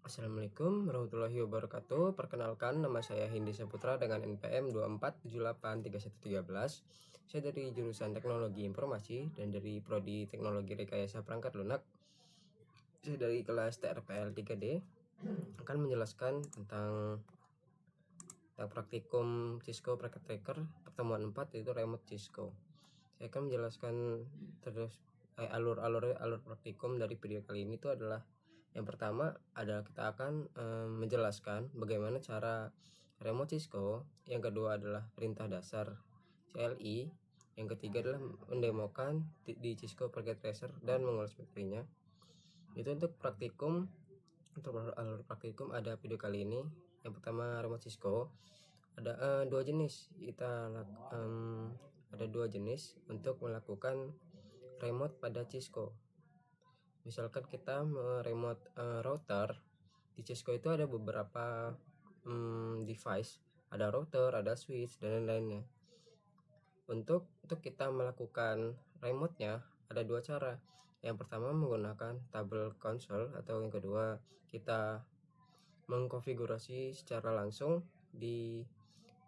Assalamualaikum warahmatullahi wabarakatuh. Perkenalkan, nama saya Hindi Saputra dengan NPM 24783113. Saya dari jurusan Teknologi Informasi dan dari Prodi Teknologi Rekayasa Perangkat Lunak. Saya dari kelas TRPL 3D akan menjelaskan tentang praktikum Cisco Packet Tracker pertemuan 4, yaitu remote Cisco. Saya akan menjelaskan terus alur praktikum dari video kali ini. Itu adalah yang pertama adalah kita akan menjelaskan bagaimana cara remote Cisco. Yang kedua adalah perintah dasar CLI. Yang ketiga adalah mendemokan di Cisco Packet Tracer dan mengulas materinya. Itu untuk praktikum. Untuk alur praktikum ada video kali ini. Yang pertama remote Cisco. Ada dua jenis. Ada dua jenis untuk melakukan remote pada Cisco. Misalkan kita remote router di Cisco, itu ada beberapa device, ada router, ada switch dan lain-lainnya. Untuk kita melakukan remote-nya ada dua cara. Yang pertama menggunakan tabel konsol, atau yang kedua kita mengkonfigurasi secara langsung di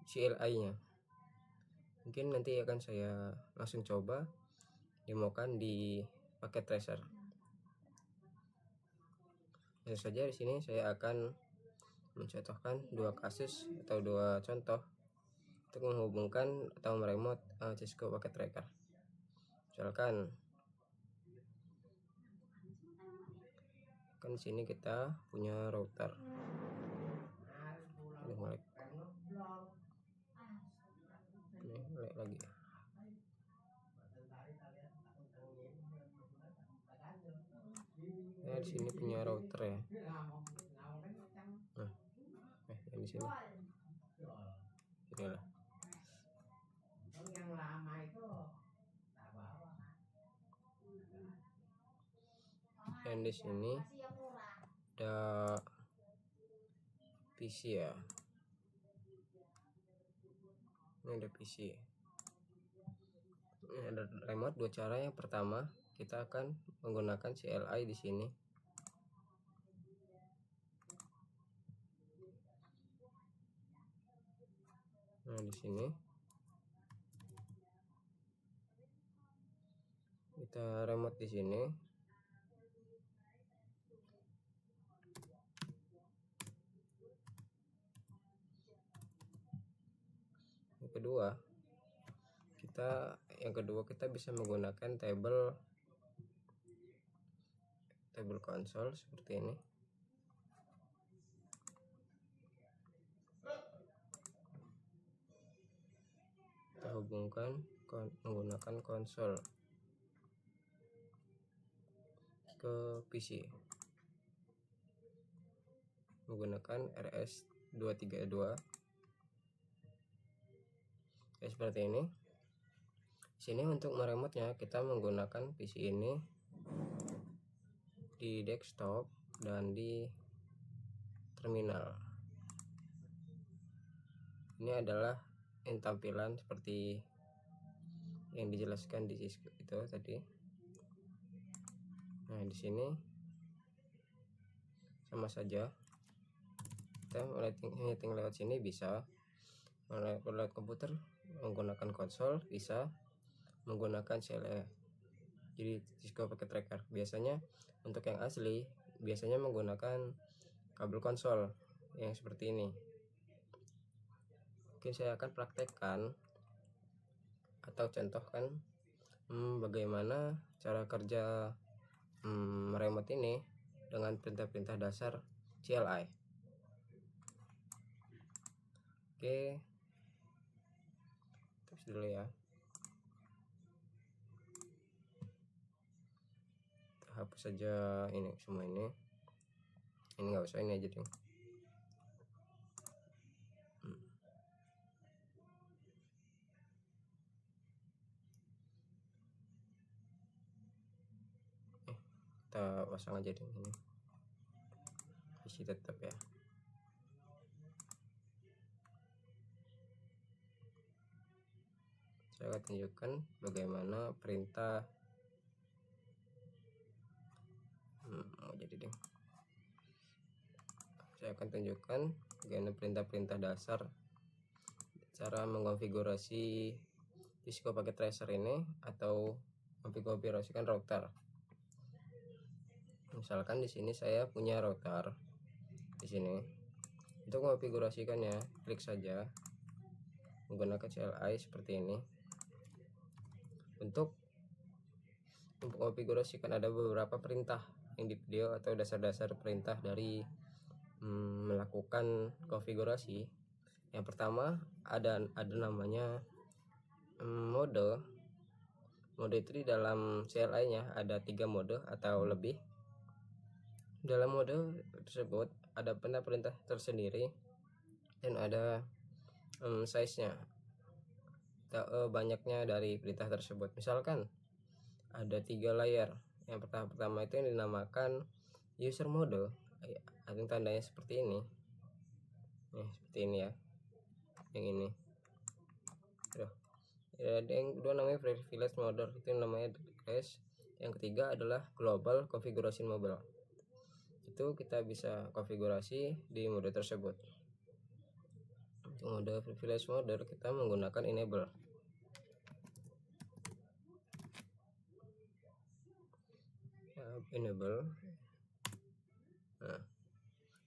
CLI-nya. Mungkin nanti akan saya langsung coba demokan di Packet Tracer. Langsung saja di sini saya akan mencontohkan dua kasus atau dua contoh untuk menghubungkan atau meremote Cisco Packet Tracker. Misalkan kan di sini kita punya router. Ini melek lagi. Nah, di sini punya router ya. Nah, yang di sini. Inilah. Dan di sini ada PC ya. Ini ada PC. Ini ada remote dua cara. Yang pertama, kita akan menggunakan CLI di sini. Nah, di sini kita remote di sini. Yang kedua kita bisa menggunakan tabel konsol seperti ini. Kita hubungkan menggunakan konsol ke PC menggunakan RS232 ya, seperti ini. Sini untuk meremote-nya kita menggunakan PC ini di desktop dan di terminal. Ini adalah tampilan seperti yang dijelaskan di Cisco itu tadi. Nah, di sini sama saja. Kita meeting lewat sini bisa, lewat komputer menggunakan konsol bisa, menggunakan CLI. Jadi Cisco Packet Tracker biasanya untuk yang asli biasanya menggunakan kabel konsol yang seperti ini. Oke, saya akan praktekkan atau contohkan bagaimana cara kerja remote ini dengan perintah-perintah dasar CLI. Oke, terus dulu ya. Hapus saja ini semua ini nggak usah, ini aja deh. Kita pasang aja deh ini, isi tetap ya. Saya akan tunjukkan bagaimana perintah mau jadi deh. saya akan tunjukkan bagaimana perintah-perintah dasar cara mengkonfigurasi Cisco pakai tracer ini atau mengkonfigurasikan router. Misalkan di sini saya punya router di sini. Untuk mengkonfigurasikannya, klik saja menggunakan CLI seperti ini. Untuk mengkonfigurasikan ada beberapa perintah yang di video atau dasar-dasar perintah dari melakukan konfigurasi. Yang pertama ada namanya mode. Mode itu di dalam CLI-nya ada 3 mode atau lebih. Dalam mode tersebut ada perintah-perintah tersendiri dan ada size-nya, banyaknya dari perintah tersebut. Misalkan ada 3 layer. Yang pertama itu yang dinamakan user mode, ada tandanya seperti ini. Seperti ini ya, yang ini. Ada yang kedua namanya privilege mode, itu namanya crash. Yang ketiga adalah global configuration mobile, itu kita bisa konfigurasi di mode tersebut. Untuk mode privilege mode kita menggunakan enable. Nah,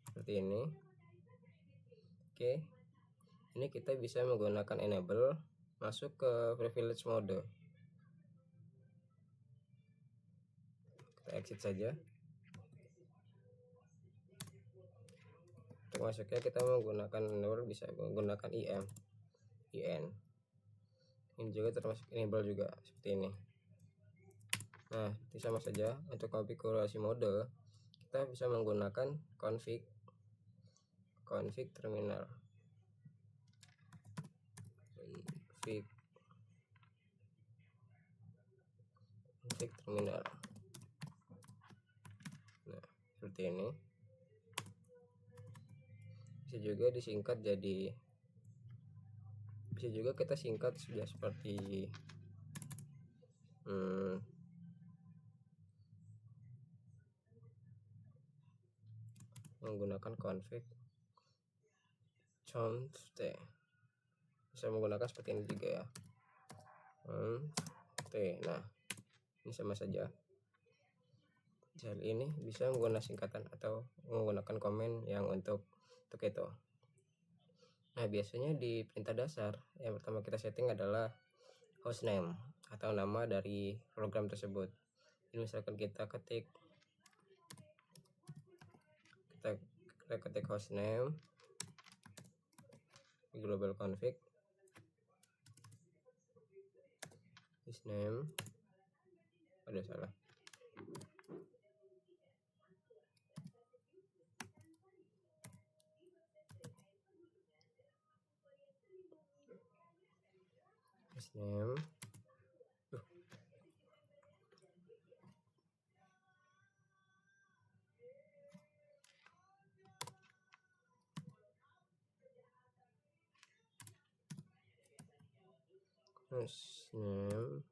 seperti ini. Oke, ini kita bisa menggunakan enable masuk ke privilege mode. Kita exit saja. Untuk masuknya kita menggunakan enable, bisa menggunakan in. Ini juga termasuk enable juga seperti ini. Nah, itu sama saja. Untuk konfigurasi mode kita bisa menggunakan config terminal. Config terminal. Nah, seperti ini. Bisa juga disingkat jadi, bisa juga kita singkat sudah seperti menggunakan config const. Bisa menggunakan seperti ini juga ya. Nah, ini sama saja. Jadi ini bisa menggunakan singkatan atau menggunakan komen yang untuk itu. Nah, biasanya di perintah dasar yang pertama kita setting adalah hostname atau nama dari program tersebut. Ini misalkan kita ketik hostname di global config, hostname ada salah. Hostname hostname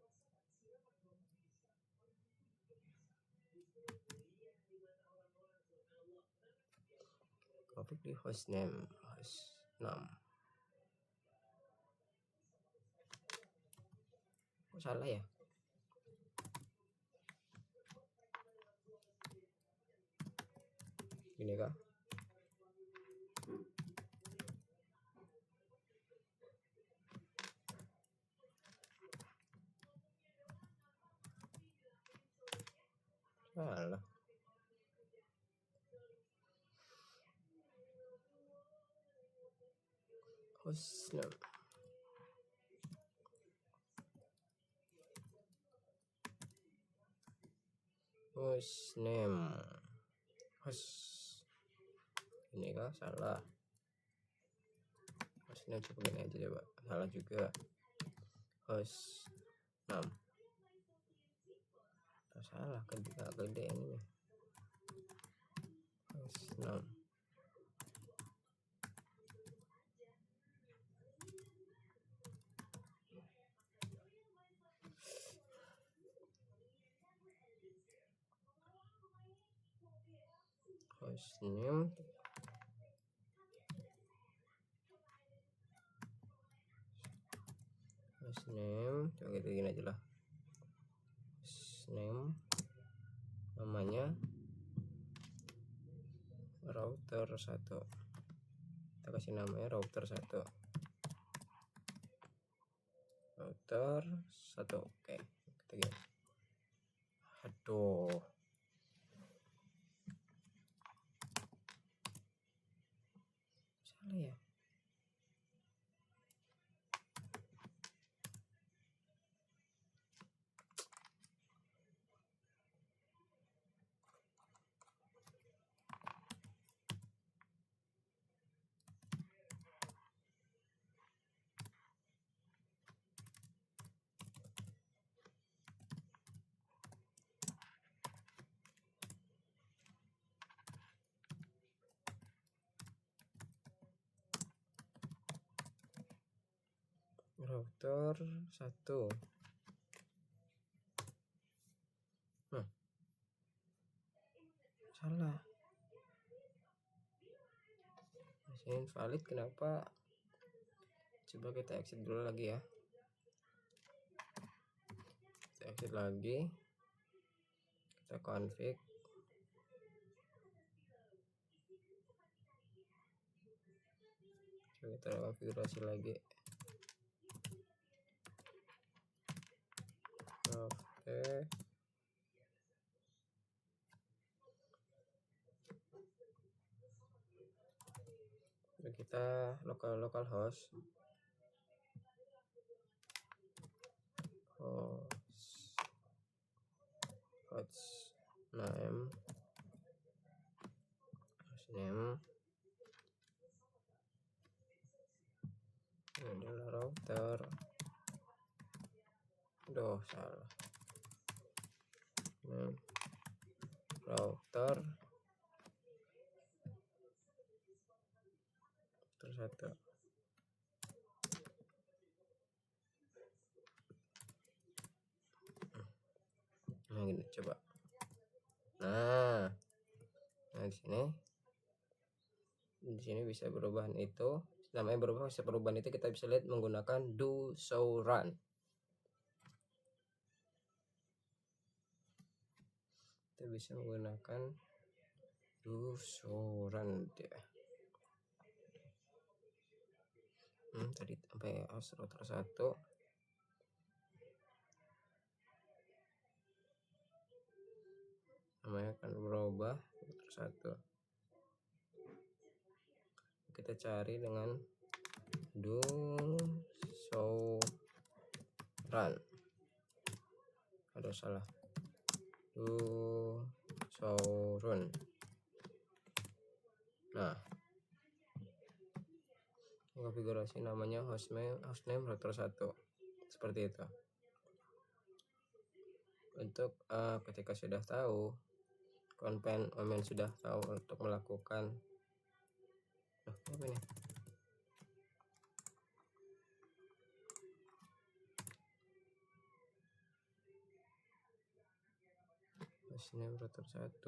config di hostname kok salah ya. Gini kah? Salah. Hostname ini kah salah. Hostname coba gini aja coba, salah juga. Hostname salah, gede ini. Hostname hostname hostname coba kita gini aja lah, hostname namanya router 1, kita kasih namanya router 1, oke kita gini. Aduh, salah ya. Router 1. Salah. Masih invalid, kenapa? Coba kita exit dulu lagi ya. Kita exit lagi. Kita config. Coba kita konfigurasi lagi. Oke. Kita localhost hostname ini adalah router. Salah. Router 1. Nah gini coba. Nah di sini bisa perubahan itu, namanya berubah. Bisa perubahan itu kita bisa lihat menggunakan do show run. Kita bisa menggunakan do show run ya. Tadi sampai host router 1. Namanya akan berubah router 1. Kita cari dengan do show run. Aduh salah. Do show run. Nah, konfigurasi namanya hostname router 1 seperti itu. Untuk ketika sudah tahu konven sudah tahu untuk melakukan apa ini? Hostname router 1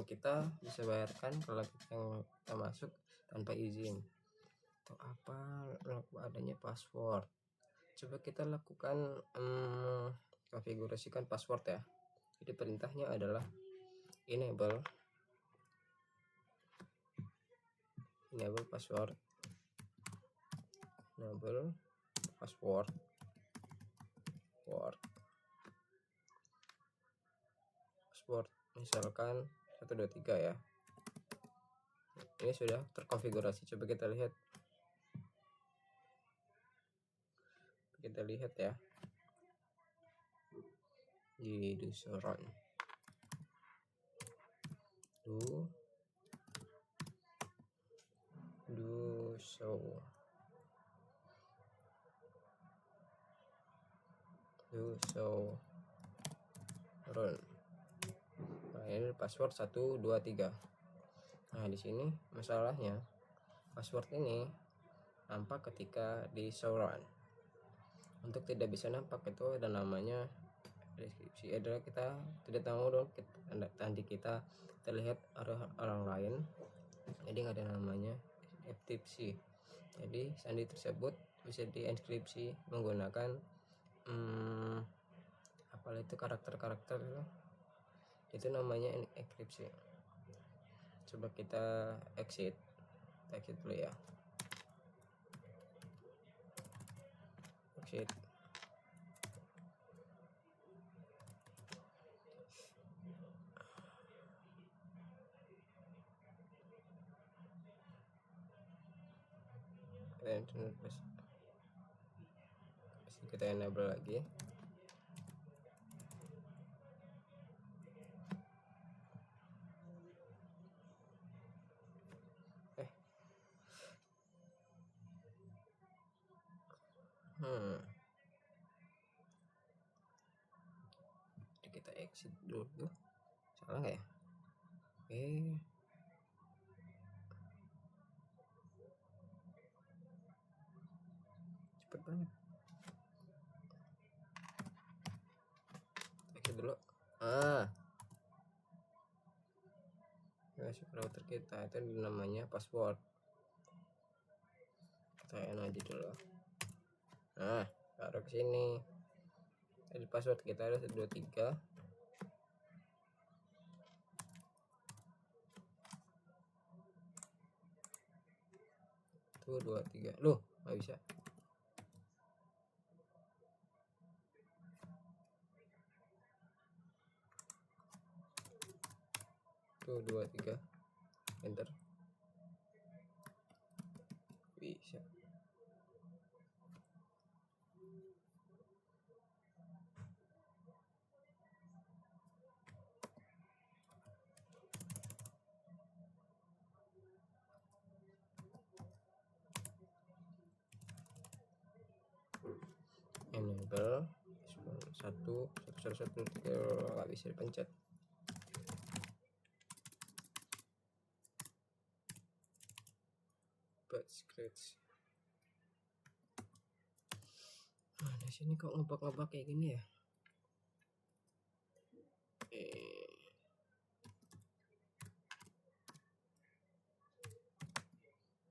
kita bisa bayarkan kalau kita masuk tanpa izin atau apa adanya password. Coba kita lakukan konfigurasikan password ya. Jadi perintahnya adalah enable password, misalkan 123 ya. Ini sudah terkonfigurasi. Coba kita lihat ya di do show run. Do show show run. Nah, ini password 123. Nah, di sini masalahnya password ini nampak ketika di show run. Untuk tidak bisa nampak itu ada namanya deskripsi, adalah kita tidak tahu dong nanti kita terlihat orang lain, jadi nggak ada namanya deskripsi. Jadi sandi tersebut bisa dienkripsi menggunakan apa itu karakter itu namanya enkripsi. Coba kita exit dulu ya, exit. Dan terus kita enable lagi. Jadi kita exit dulu, salah nggak ya? Cepet banget. Exit dulu. Masuk router kita itu namanya password. Kita aja dulu. Nah, taruh ke sini. Jadi password kita ada 123. Tuh 23. Loh, nggak bisa. Tuh 23. Enter. Bisa. Enable 1 nggak bisa dipencet. But scratch. Nah, di sini kok ngebak kayak gini ya?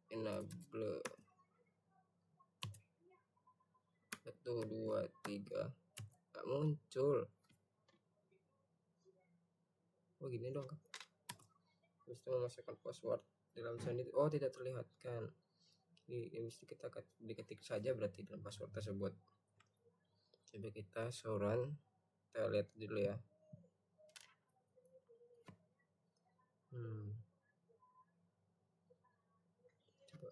Enable 1 2 3 nggak muncul. Oh gini dong kan? Terus memasukkan password dalam sandi, oh tidak terlihatkan. Mesti kita diketik saja berarti dalam password tersebut. Coba kita show run, kita lihat dulu ya. Coba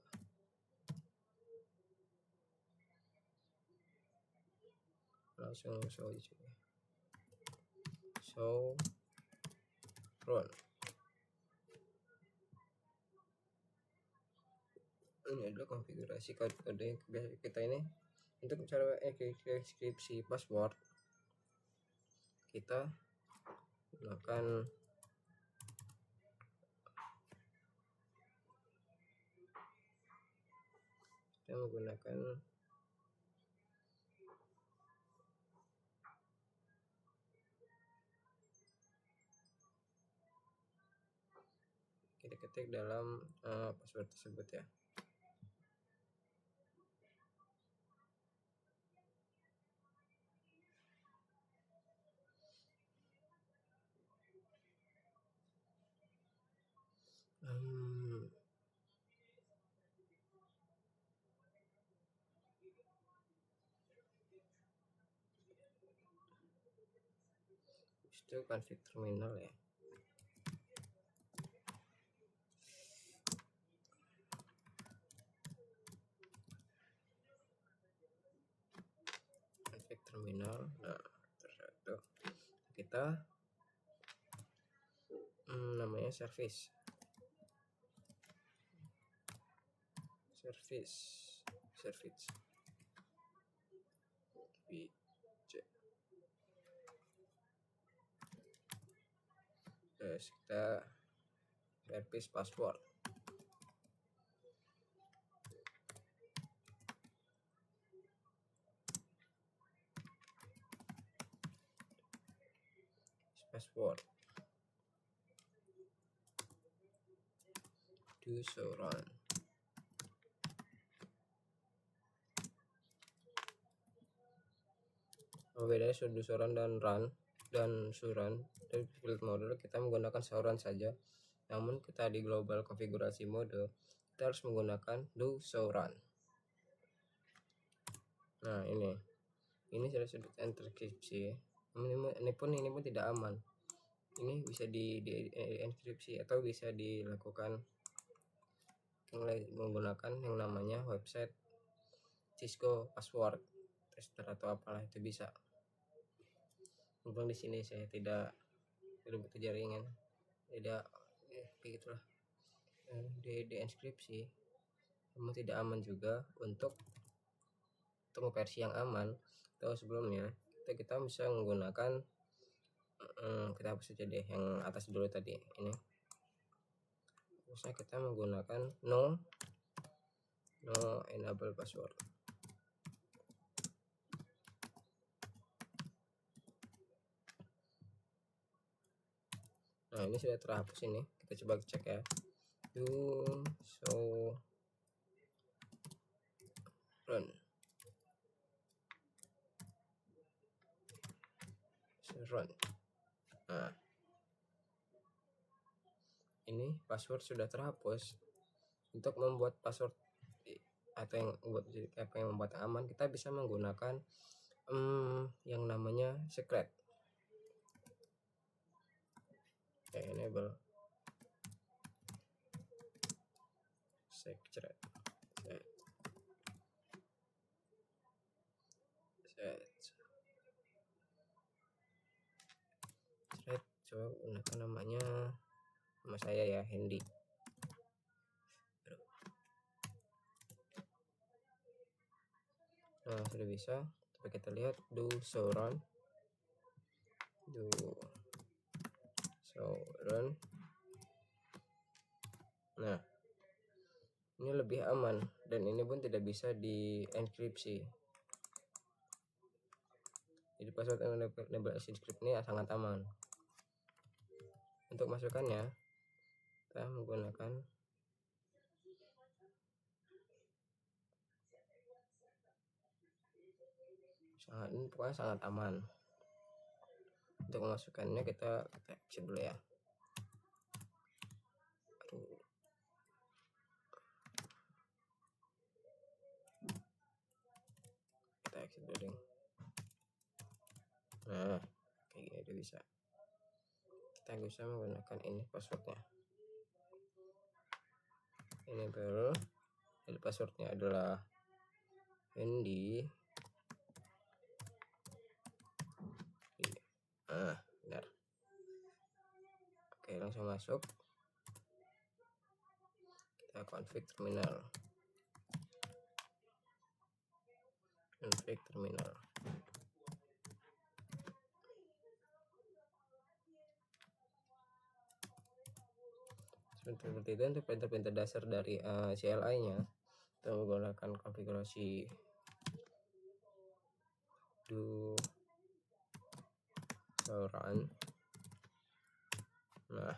langsung show aja coba. Show run. Ini adalah konfigurasi kode kita ini. Untuk cara enkripsi password kita menggunakan kita ketik dalam password tersebut ya. Itu config terminal ya. Config terminal. Nah, terus kita namanya service. Terus kita replace password. Password do so run. Bedanya do so run dan run dan run dari build mode kita menggunakan so run saja, namun kita di global konfigurasi mode kita harus menggunakan do so run. Nah ini sudah sudut enkripsi. Ini pun tidak aman. Ini bisa di enkripsi atau bisa dilakukan menggunakan yang namanya website Cisco password tester atau apalah itu bisa. Mumpung di sini saya tidak butuh jaringan, tidak kayak gitulah. Di enkripsi namun tidak aman juga. Untuk versi yang aman atau sebelumnya kita bisa menggunakan kita hapus saja deh yang atas dulu tadi. Ini bisa kita menggunakan no enable password. Nah ini sudah terhapus. Ini kita coba cek ya, do so run. Nah ini password sudah terhapus. Untuk membuat password atau yang membuat aman, kita bisa menggunakan yang namanya secret. Enable secret. Coba gunakan nama saya ya, Hendy. Nah sudah bisa. Coba kita lihat do so run. Nah ini lebih aman dan ini pun tidak bisa di enkripsi. Jadi password enable encrypt ini sangat aman. Untuk masukannya kita menggunakan sangat aman. Untuk memasukkannya kita exit dulu ya. Kita exit dulu. Nah kayak gini udah bisa. Kita bisa menggunakan ini passwordnya. Enable, passwordnya adalah Hendy. Benar. Oke langsung masuk. Kita config terminal. Seperti itu untuk perintah-perintah dasar dari CLI nya. Kita menggunakan konfigurasi do so run. Nah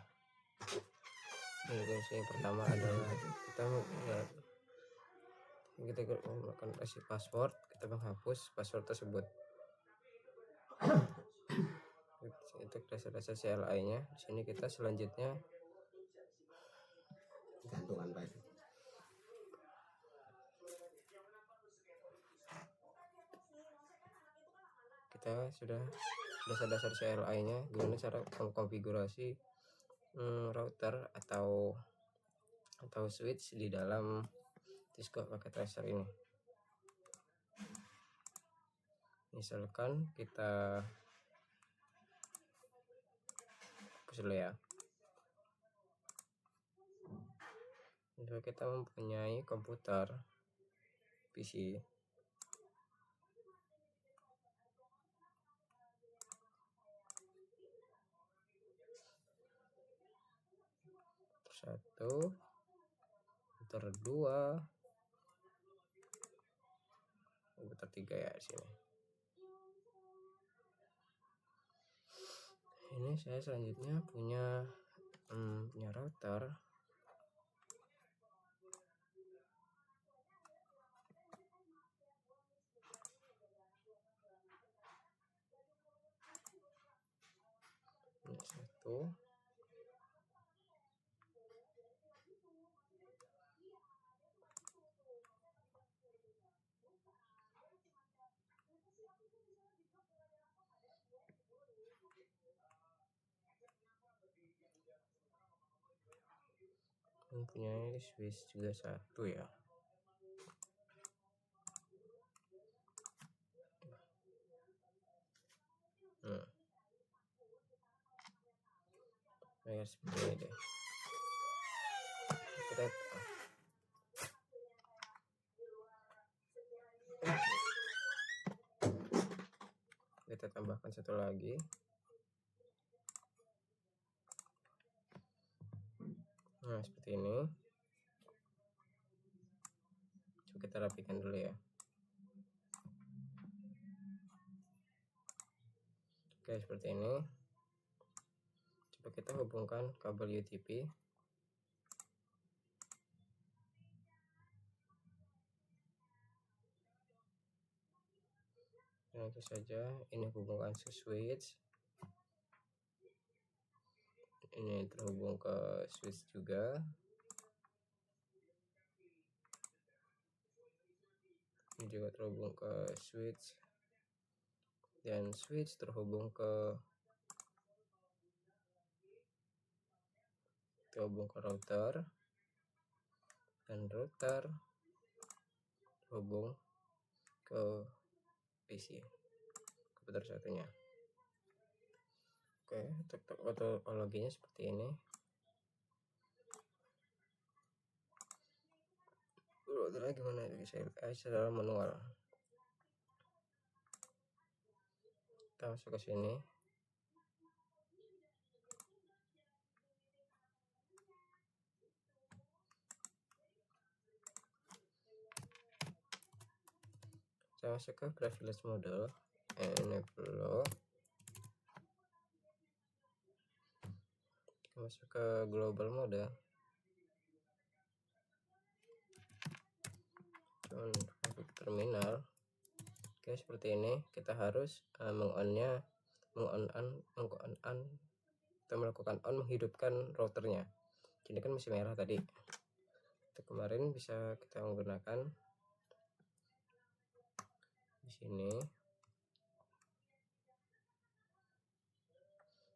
konfigurasi yang pertama adalah kita menggunakan kasih password, kita menghapus password tersebut. Itu dasar-dasar CLI nya. Di sini kita selanjutnya kita sudah dasar-dasar CLI nya, gimana cara mengkonfigurasi router atau switch di dalam Cisco Packet Tracer ini. Misalkan kita hapus dulu ya. Misal kita mempunyai komputer PC 1, router 2, router 3 ya di sini. Ini saya selanjutnya punya router ini 1, punya switch juga 1 ya. Kayak seperti ini deh. Kita tambahkan satu lagi. Nah, seperti ini. Coba kita rapikan dulu ya. Oke, seperti ini. Coba kita hubungkan kabel UTP. Langsung saja ini hubungkan ke switch. Ini terhubung ke switch juga. Ini juga terhubung ke switch. Dan switch terhubung ke router. Dan router terhubung ke PC, komputer satunya. Oke, topologinya seperti ini. Routernya gimana? Saya dalam manual. Kita masuk ke sini. Saya masuk ke privilege mode, enable. Kita masuk ke global mode. Masuk terminal. Oke, seperti ini. Kita harus kita melakukan on, menghidupkan routernya. Ini kan masih merah tadi. Itu kemarin bisa kita menggunakan di sini.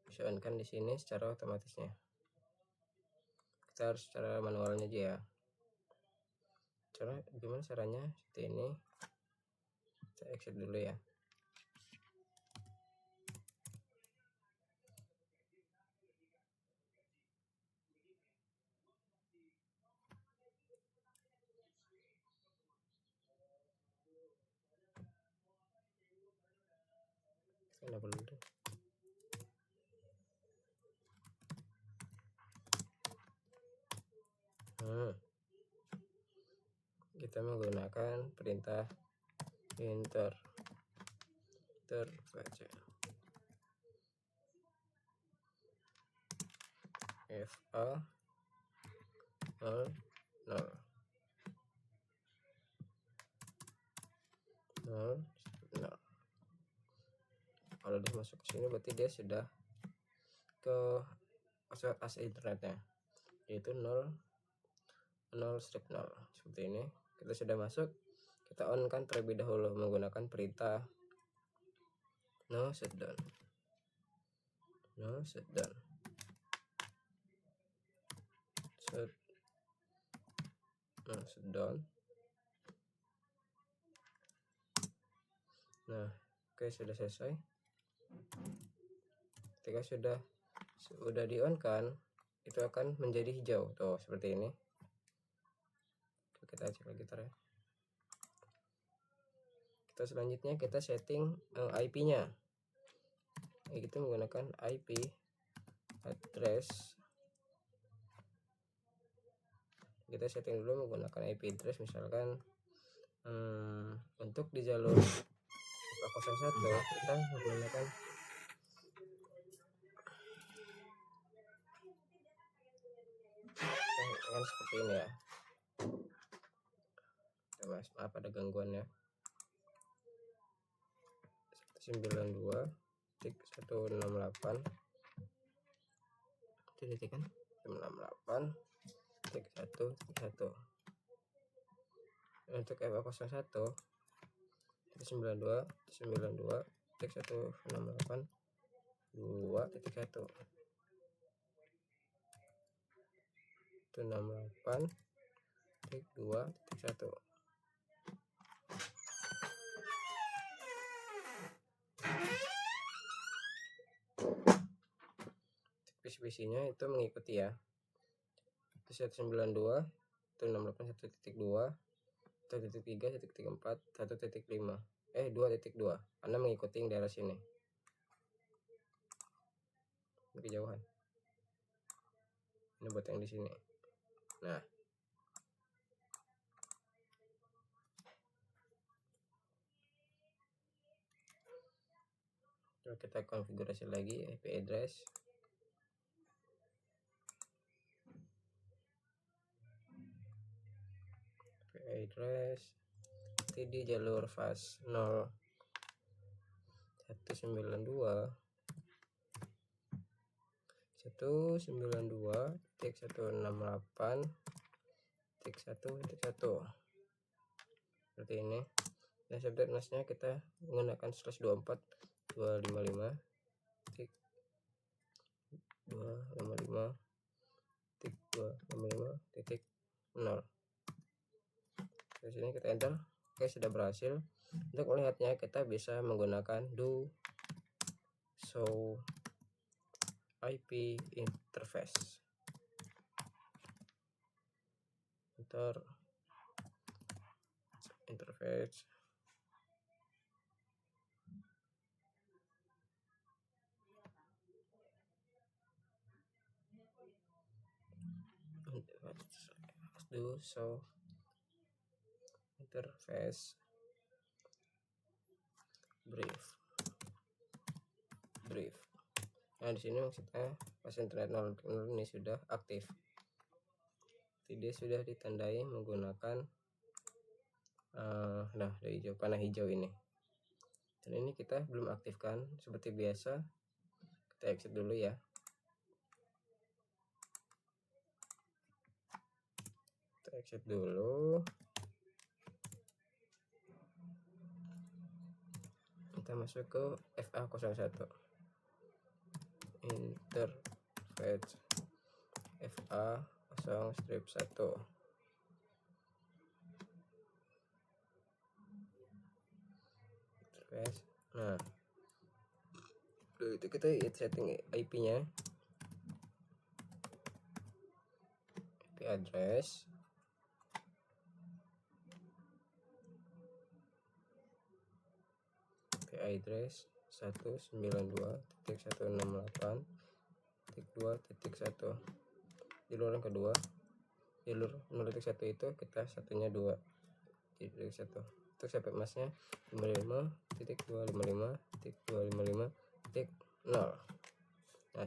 Bisa on kan di sini secara otomatisnya. Kita harus secara manualnya aja ya. Gimana caranya? Seperti ini. Saya exit dulu ya. Enable dulu. Kita menggunakan perintah enter saja. FA 0 0 0 0. Kalau dia masuk ke sini berarti dia sudah ke akses internetnya, yaitu 0 0 seperti ini. Kita sudah masuk. Kita on kan terlebih dahulu menggunakan perintah no shutdown. Nah, oke, sudah selesai. Ketika sudah di on kan, itu akan menjadi hijau tuh seperti ini. Kita cek lagi ya. Kita selanjutnya kita setting IP-nya. Kita menggunakan IP address kita setting dulu menggunakan IP address. Misalkan untuk di jalur 01 kita menggunakan kan seperti ini ya. Mas, maaf ada gangguan ya. 192.168 titik kan 168.1.1. Untuk FA01 92.168 2.1 168.2.1. PC-nya itu mengikuti ya. 192 168 1.2 1.3 1.4 1.5 2.2 karena mengikuti yang daerah sini. Kejauhan ini buat yang di sini. Nah, coba kita konfigurasi lagi IP address. IP address di jalur fast 192.168.1.1 seperti ini. Dan subnet masnya kita menggunakan /24.255.255.255.0. Di sini kita enter. Oke, sudah berhasil. Untuk melihatnya kita bisa menggunakan do show IP interface. Interface do show interface brief. Nah, di sini maksudnya pas internet 0 ini sudah aktif. Dia sudah ditandai menggunakan dari hijau, panah hijau ini. Dan ini kita belum aktifkan. Seperti biasa kita exit dulu ya. Kita exit dulu. Kita masuk ke FA01 interface FA0/1. Nah, itu kita setting IP-nya, IP address IP address 192.168.2.1. jalur yang kedua, jalur 0.1 itu kita satunya 2 jadi 1. Untuk sampai masnya 55.255.255.0. Nah,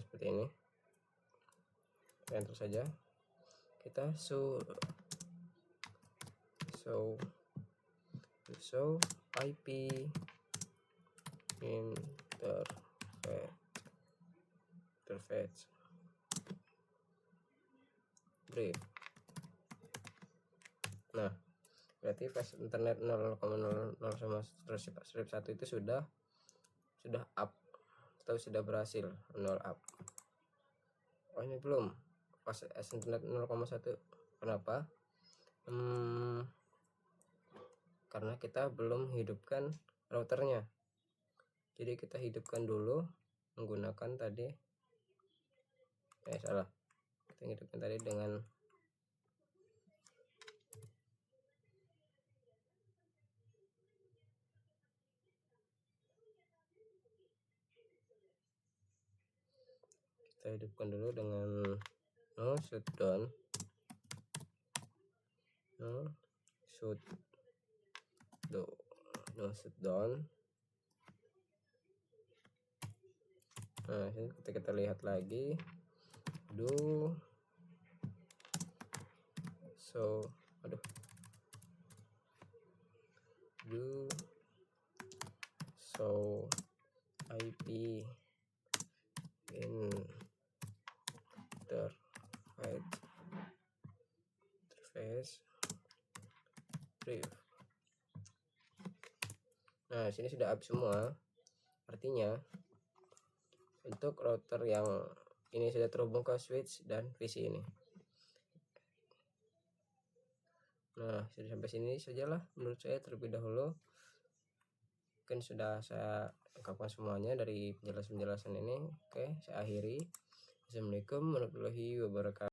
seperti ini. Enter saja. Kita show IP interface brief. Nah, berarti fast internet 0,00 sama strip 1 itu sudah up atau sudah berhasil 0 up. Oh, ini belum fast internet 0,1. Kenapa? Karena kita belum hidupkan routernya. Jadi kita hidupkan dulu menggunakan tadi salah. Kita hidupkan tadi dengan no shutdown. shutdown. Nah, kita lihat lagi do show IP interface brief. Nah, sini sudah up semua. Artinya untuk router yang ini sudah terhubung ke switch dan PC ini. Nah, sudah sampai sini sajalah menurut saya terlebih dahulu. Mungkin sudah saya ungkapkan semuanya dari penjelasan ini. Oke, saya akhiri. Assalamualaikum warahmatullahi wabarakatuh.